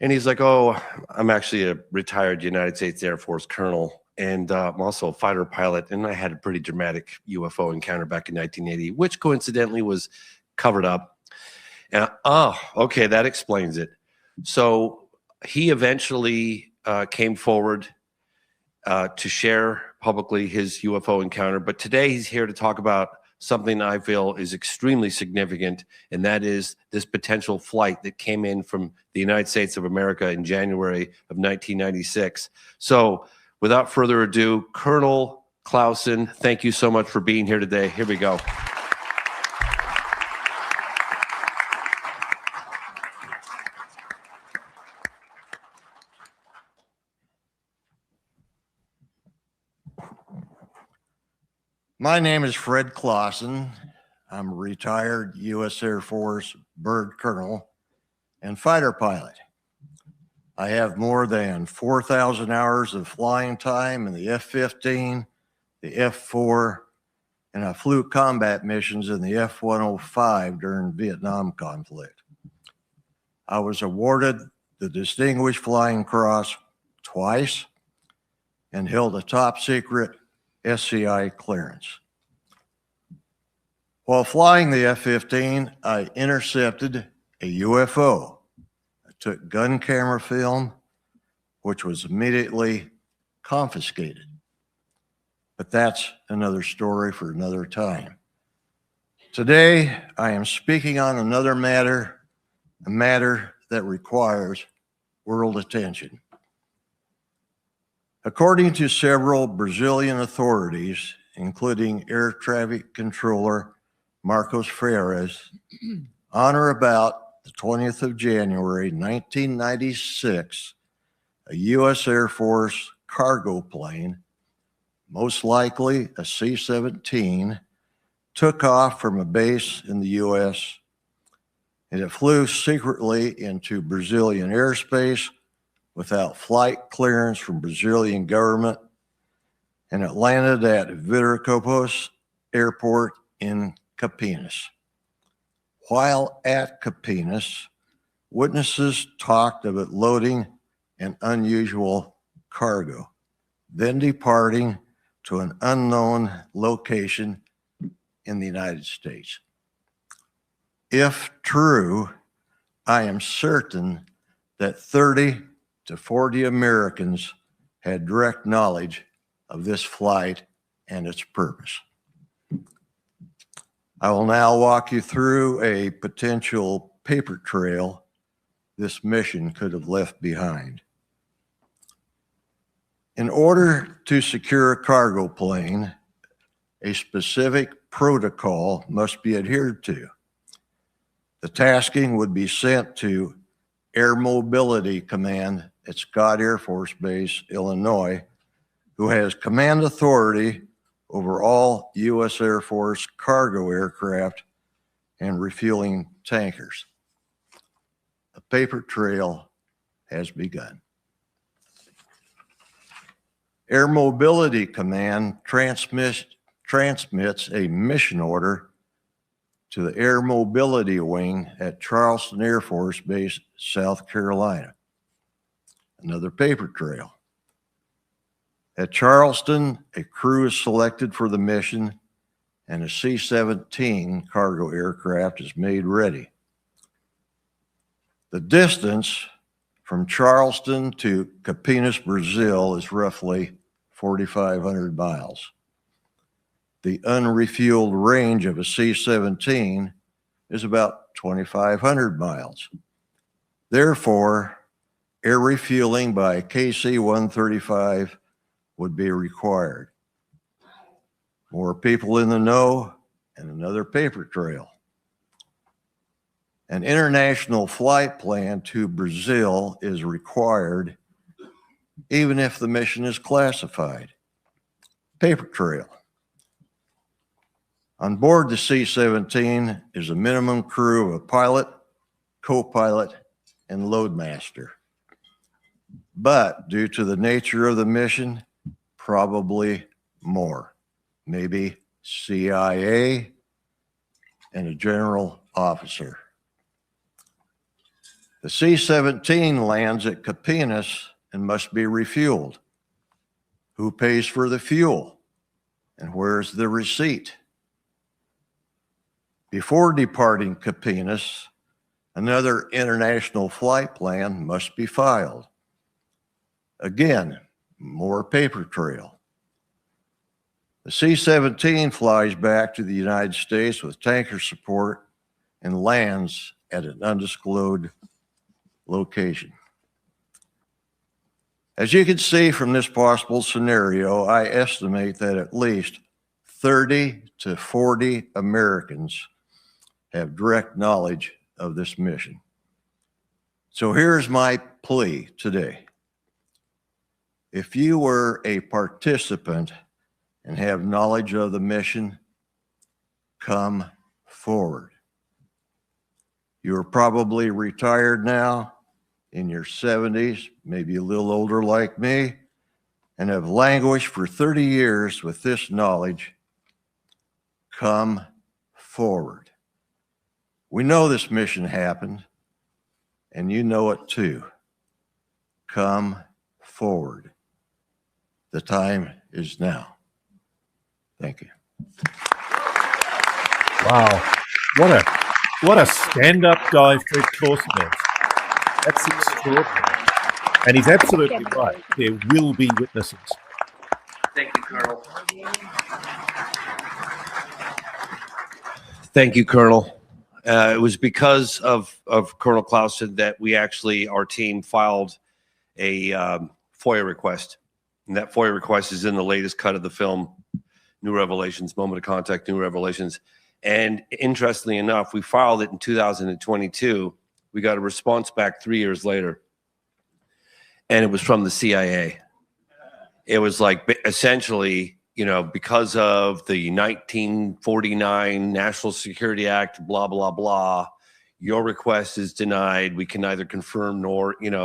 And he's like, oh, I'm actually a retired United States Air Force colonel, and I'm also a fighter pilot. And I had a pretty dramatic UFO encounter back in 1980, which coincidentally was covered up. And oh, okay, that explains it. So he eventually came forward to share publicly his UFO encounter. But today he's here to talk about something I feel is extremely significant, and that is this potential flight that came in from the United States of America in January of 1996. So without further ado, Colonel Claussen, thank you so much for being here today. Here we go. My name is Fred Claussen. I'm a retired U.S. Air Force bird colonel and fighter pilot. I have more than 4,000 hours of flying time in the F-15, the F-4, and I flew combat missions in the F-105 during the Vietnam conflict. I was awarded the Distinguished Flying Cross twice and held a top secret SCI clearance. While flying the F-15, I intercepted a UFO. I took gun camera film, which was immediately confiscated. But that's another story for another time. Today, I am speaking on another matter, a matter that requires world attention. According to several Brazilian authorities, including Air Traffic Controller Marcos Freires, on or about the 20th of January, 1996, a U.S. Air Force cargo plane, most likely a C-17, took off from a base in the U.S. and it flew secretly into Brazilian airspace without flight clearance from Brazilian government, and it landed at Viracopos Airport in Campinas. While at Campinas, witnesses talked of it loading an unusual cargo, then departing to an unknown location in the United States. If true, I am certain that 30 to 40 Americans had direct knowledge of this flight and its purpose. I will now walk you through a potential paper trail this mission could have left behind. In order to secure a cargo plane, a specific protocol must be adhered to. The tasking would be sent to Air Mobility Command at Scott Air Force Base, Illinois, who has command authority over all U.S. Air Force cargo aircraft and refueling tankers. A paper trail has begun. Air Mobility Command transmits a mission order to the Air Mobility Wing at Charleston Air Force Base, South Carolina. Another paper trail. At Charleston, a crew is selected for the mission and a C-17 cargo aircraft is made ready. The distance from Charleston to Campinas, Brazil is roughly 4,500 miles. The unrefueled range of a C-17 is about 2,500 miles. Therefore, air refueling by KC-135 would be required. More people in the know and another paper trail. An international flight plan to Brazil is required even if the mission is classified. Paper trail. On board the C-17 is a minimum crew of a pilot, co-pilot, and loadmaster. But due to the nature of the mission, probably more. Maybe CIA and a general officer. The C-17 lands at Capinas and must be refueled. Who pays for the fuel? And where's the receipt? Before departing Capinas, another international flight plan must be filed. Again, more paper trail. The C-17 flies back to the United States with tanker support and lands at an undisclosed location. As you can see from this possible scenario, I estimate that at least 30 to 40 Americans have direct knowledge of this mission. So here's my plea today. If you were a participant and have knowledge of the mission, come forward. You are probably retired now, in your 70s, maybe a little older like me, and have languished for 30 years with this knowledge. Come forward. We know this mission happened, and you know it too. Come forward. The time is now. Thank you. Wow. What a stand-up guy Fred Claussen is. That's extraordinary. And he's absolutely right. There will be witnesses. Thank you, Colonel. Thank you, Colonel. It was because of Colonel Claussen that we actually, our team filed a FOIA request. And that FOIA request is in the latest cut of the film, New Revelations, Moment of Contact, New Revelations. And interestingly enough, we filed it in 2022. We got a response back 3 years later. And it was from the CIA. It was like essentially, you know, because of the 1949 National Security Act, blah, blah, blah, your request is denied. We can neither confirm nor, you know,